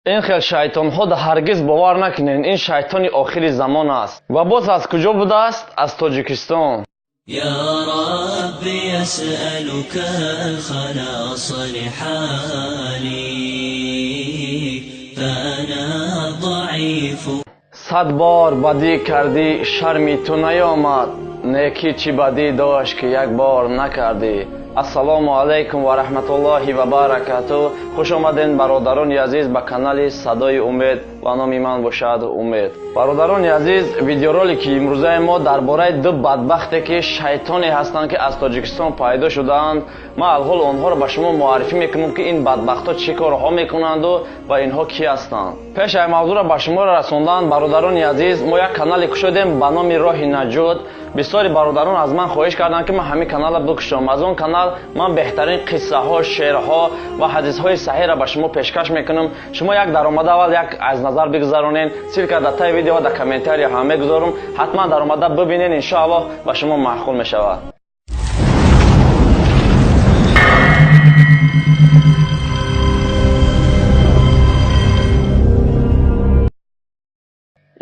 این خیل شیطان ها در هرگز باور نکنین این شیطان آخر زمان است و باز از کجا بوده است؟ از تاجیکستان. یا ربی اسألک الخلاص لحالی فانا ضعیف. 100 بار بدی کردی شرمی تو نیامد، نیکی چی بدی داشت که یک بار نکردی. السلام علیکم و رحمت الله و برکاته. خوش آمدین برادران عزیز به کانال صدای امید و نام من باشد امید. برادران عزیز، ویدیورولики امروزه ما درباره دو بدبختی که شیطانی هستند که از تاجیکستان پیدا شدند، ما الحال آنها را به شما معرفی میکنم که این بدبختا چه کارها میکنند و اینها کی هستند. پیش این موضوع را به شما رساندن برادران عزیز، ما یک کانال کشیدیم به نام راه نجات. بسیاری برادران از من خواهش کردند که من همین کانال را بکشم. از اون کانال من بهترین قصه ها، شعر ها و حدیث های صحیح را به شما پیشکش میکنم. شما یک درآمد اول یک از نظر بگذارونین، سیر که در تای ویدیو در کامنتاری همه گذارم، حتما درآمد ببینین، ان شاء الله به شما معقول میشود.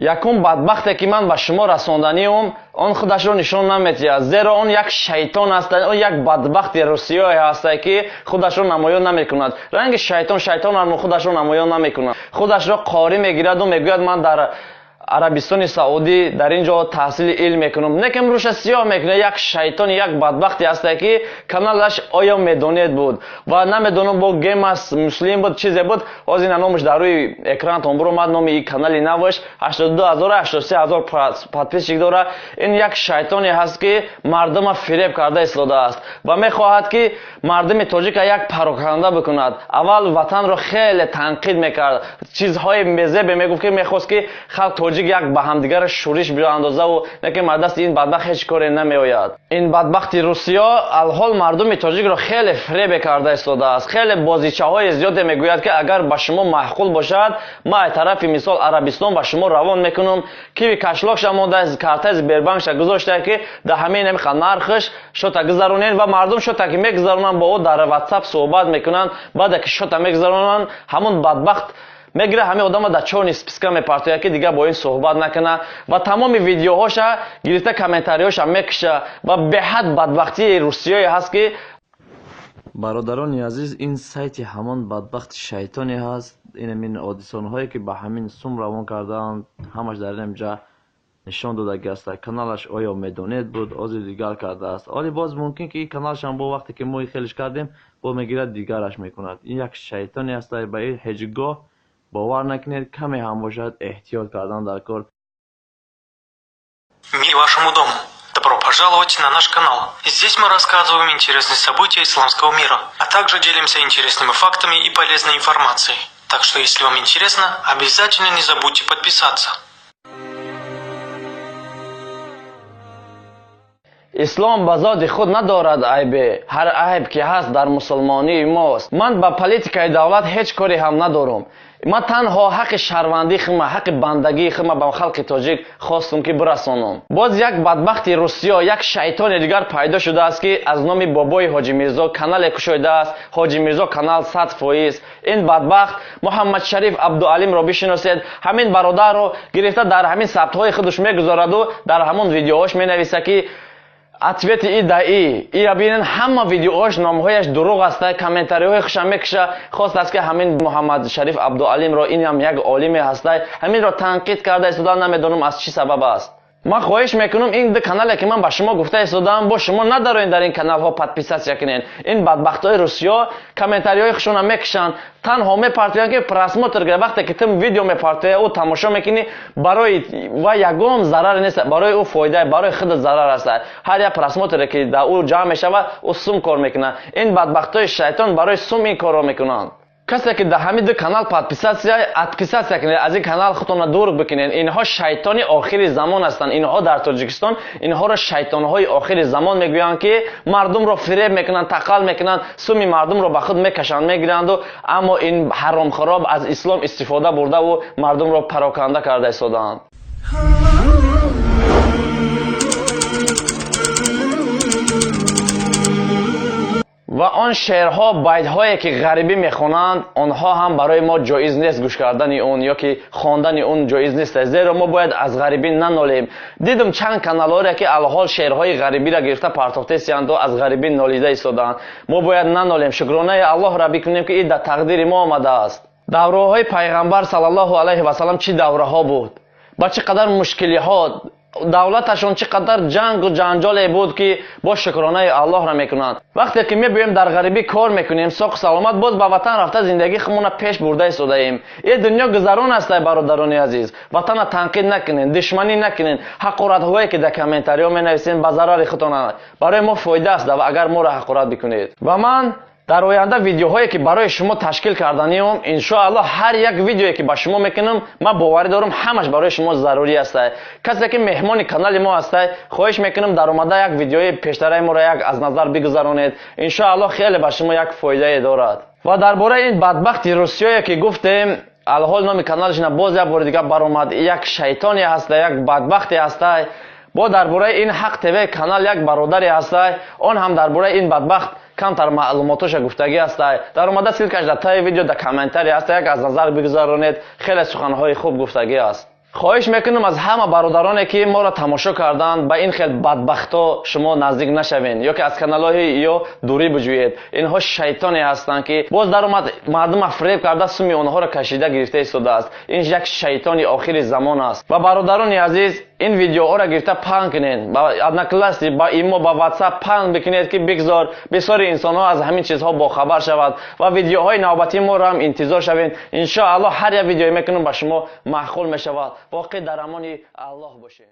یکم بدبختی که من به شما رساندنیم آن خودش رو نشان نمیدهد، زیرا آن یک شیطان است، آن یک بدبخت روسیایی است که خودش رو نمایان نمیکند. رنگ شیطان اما خودش رو نمایان نمیکند، خودش رو قاری میگیرد و میگوید من در عربستان سعودی در اینجا تحصیل علم میکنم. نکم روش سیاه میکنه. یک شیطان، یک بدبختی است که کانالش آیا میدونید بود و نمیدونم با گیم است، مسلم بود، چیزی بود. از این نامش در روی اکران تون برو، نام این کانالی نوشت 82000 83000 پادپیسچیک داره. این یک شیطانی هست که مردم فریب کرده ایستاده است و میخواهد که مردم تاجیک یک پراکنده بکند. اول وطن رو خیلی تنقید میکرد، چیزهای مزه میگفت که میخواست که خلق تاجیک یک به همدیگر شورش بیاندازه و نکه دست این بدبخت هیچ کاری نمیآید. این بدبخت روسیا الحال مردم تاجیک را خیلی فریب کرده ایستاده است. خیلی بازیچه های زیاد میگوید که اگر به شما معقول باشد ما از طرف مثال عربستان به شما روان میکنم که کشلاک شما از کارت از بیربانک گذاشته که در همین نمیخواد نرخش شوتا گذارونین و مردم شوتا که میگذارونن با او در واتساپ صحبت میکنن. بعد که شوتا میگذارونن همون بدبخت میگیره همه آدم در چون سپیسکا میپرتویه که دیگه با این صحبت نکنه و تمام ویدیوهاش گرفته کامنتاریاش میکشه و به حد بدبختی روسیایی هست که برادران عزیز این سایت همان بدبخت شیطانی هست. این آدیسون هایی که به همین سوم روان کردن همش در اینجا نشان داده است. کانالش آیا میدونید بود از دیگر کرده است، ولی باز ممکن که این کانالش هم با وقتی که ما خیلیش کردیم با میگیرد دیگرش میکند. این یک شیطانی است، به این هیچگاه باور نکنید، کمی هم باشد احتیاط کردن در کار. Мир вашему дому! Добро пожаловать на наш канал. Здесь мы рассказываем интересные события исламского мира, а также делимся интересными фактами и полезной информацией. Так что, если вам интересно, обязательно не забудьте подписаться. اسلام به ذات خود ندارد عیب، هر عیب که هست در مسلمانی ماست. من با پالیتیکای دولت هیچ کاری هم ندارم. من تنها حق شهروندی خما، حق بندگی خما به خلق تاجیک خواستم که برسانم. باز یک بدبخت روسیا، یک شیطان دیگر پیدا شده است که از نام بابای حاجی میرزا کانال کشیده است. حاجی میرزا کانال 100%. این بدبخت محمد شریف عبدالعلیم را بشناسید، همین برادر رو گرفته در همین ثبت های خودش میگذارد و در همون ویدیوهاش مینویسه که اتویت ای دایی ای ببینن همه ویدیوهاش نامهایش دروغ است، کامنتاری های خوشم میکشه. خواست است که همین محمد شریف عبدالعلیم را، این هم یک عالم هست، همین را تنقید کرده است. نمیدونم از چی سبب است. من خواهش میکنم این دو کانالی که من به شما گفته ایستادم با شما ندارین در این کانال ها پادپیسچ کنین. این بدبختای روسیا کامنتاری های خشون میکشن، تنها میپرتوین که پراسموتر وقتی که تم ویدیو میپرتوی او تماشا میکنی برای و یگام ضرر نیست، برای او فایده، برای خود ضرر است. هر یک پراسموتر که در او جمع میشود او سوم کار میکنه. این بدبختای شیطان برای سوم این کارو میکنن. کسی که در همین دو کانال پادپیسچ کنید، از این کانال خودتون دور بکنید. اینها شیطانی آخر زمان هستند. اینها در تاجیکستان اینها را شیطانهای آخر زمان میگویند که مردم را فریب میکنند، تقال میکنند، سوم مردم را به خود میکشند میگیرند و اما این حرام خراب از اسلام استفاده برده و مردم را پراکنده کرده ایستادند. و آن شعرها بیت‌هایی که غریبی میخوانند آنها هم برای ما جایز نیست گوش کردن اون یا که خواندن اون جایز نیست، زیرا ما باید از غریبی ننالیم. دیدم چند کانال‌ها که الحال شعرهای غریبی را گرفته پرتاخته سیاند و از غریبی نالیده ایستادند. ما باید ننالیم، شکرانه الله را بکنیم که این در تقدیر ما آمده است. دوره‌های پیغمبر صلی الله علیه و سلم چی دوره‌ها بود، با چقدر مشکلات دولتشون چقدر جنگ و جنجال بود که با شکرانه الله را میکنند. وقتی که میبویم در غریبی کار میکنیم ساق سلامت باز به وطن رفته زندگی خمون پیش برده ایستاده ایم. این دنیا گذران است برادران عزیز. وطن تنقید نکنین، دشمنی نکنین. حقارت هایی که در کامنتاری ها مینویسین به ضرر خودتان برای ما فایده است و اگر ما را حقارت بکنید. و من در آینده ویدیوهایی که برای شما تشکیل کردنیم ان شاء الله هر یک ویدیویی که با شما میکنم من باور دارم همش برای شما ضروری است. کسی که مهمان کانال ما است خواهش میکنم در اومده یک ویدیوی پیشتر ما را یک از نظر بگذرانید، ان شاء الله خیلی با شما یک فایده دارد. و درباره این بدبخت روسیایی که گفتیم الحال نام کانالش باز یک بار دیگه برآمد، یک شیطانی هست، یک بدبختی هست. با درباره این حق تیوی کانال یک برادری هست، اون هم درباره این بدبخت کمتر معلوماتش گفتگی است. در اومده سیلکش در تای ویدیو در کامنتاری است، یک از نظر بگذارونید، خیلی سخنهای خوب گفتگی است. خواهش میکنم از همه برادرانی که ما را تماشا کردند به این خیلی بدبختا شما نزدیک نشوین یا که از کانال‌های یا دوری بجویید. اینها شیطانی هستند که باز در اومد مردم فریب کرده سومی اونها را کشیده گرفته ایستاده است. این یک شیطانی آخر زمان است. و برادران عزیز این ویدیوها را گرفته پهن کنین، با ادنکلاسی با ایمو با واتساپ پهن بکنید که بگذار بسیاری انسان‌ها از همین چیزها با خبر شود و ویدیوهای نوبتی ما را هم انتظار شوین. ان شاء الله هر یک ویدیو میکنم با شما معقول میشود. باقی در امان الله باشین.